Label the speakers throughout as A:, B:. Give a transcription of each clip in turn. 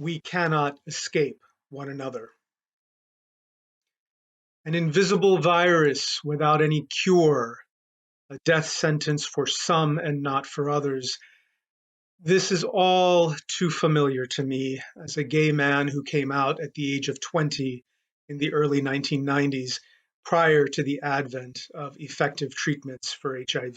A: we cannot escape one another. An invisible virus without any cure, a death sentence for some and not for others. This is all too familiar to me as a gay man who came out at the age of 20 in the early 1990s, prior to the advent of effective treatments for HIV.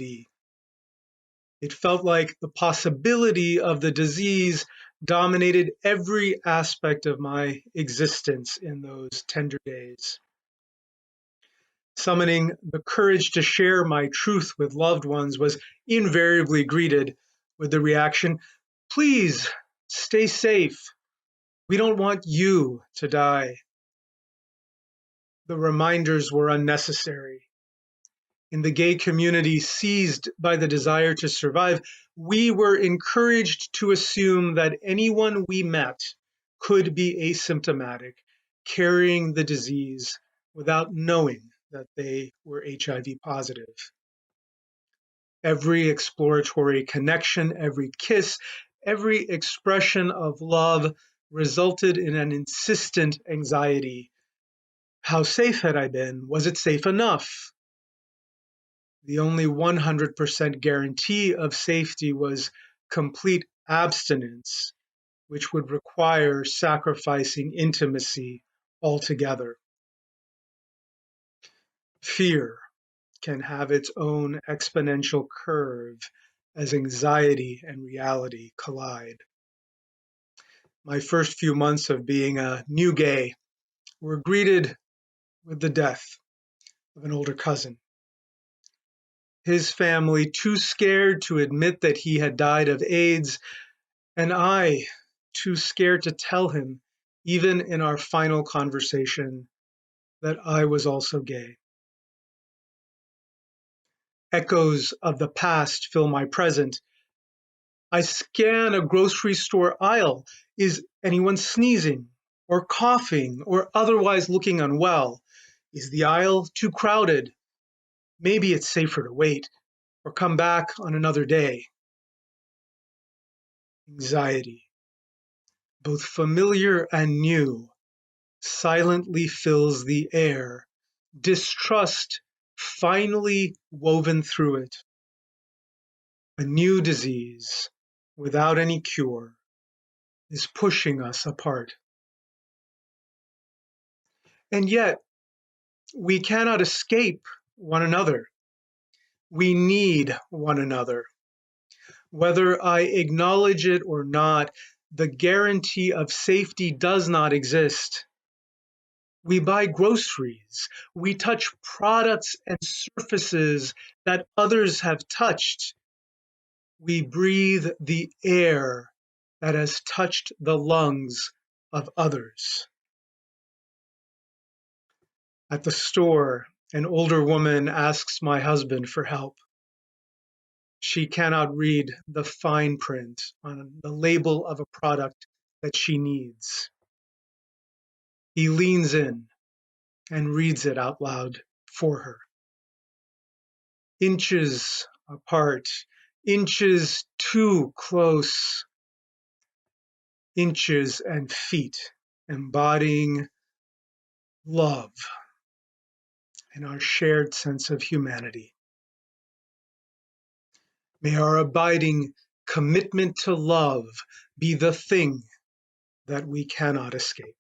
A: It felt like the possibility of the disease dominated every aspect of my existence in those tender days. Summoning the courage to share my truth with loved ones was invariably greeted with the reaction, "Please stay safe. We don't want you to die." The reminders were unnecessary. In the gay community seized by the desire to survive, we were encouraged to assume that anyone we met could be asymptomatic, carrying the disease without knowing that they were HIV positive. Every exploratory connection, every kiss, every expression of love resulted in an insistent anxiety. How safe had I been? Was it safe enough? The only 100% guarantee of safety was complete abstinence, which would require sacrificing intimacy altogether. Fear can have its own exponential curve as anxiety and reality collide. My first few months of being a new gay were greeted with the death of an older cousin. His family too scared to admit that he had died of AIDS, and I too scared to tell him, even in our final conversation, that I was also gay. Echoes of the past fill my present. I scan a grocery store aisle. Is anyone sneezing or coughing or otherwise looking unwell? Is the aisle too crowded? Maybe it's safer to wait or come back on another day. Anxiety, both familiar and new, silently fills the air. Distrust finally woven through it. A new disease, without any cure, is pushing us apart. And yet, we cannot escape one another. We need one another. Whether I acknowledge it or not, the guarantee of safety does not exist. We buy groceries. We touch products and surfaces that others have touched. We breathe the air that has touched the lungs of others. At the store, an older woman asks my husband for help. She cannot read the fine print on the label of a product that she needs. He leans in and reads it out loud for her. Inches apart, inches too close, inches and feet embodying love and our shared sense of humanity. May our abiding commitment to love be the thing that we cannot escape.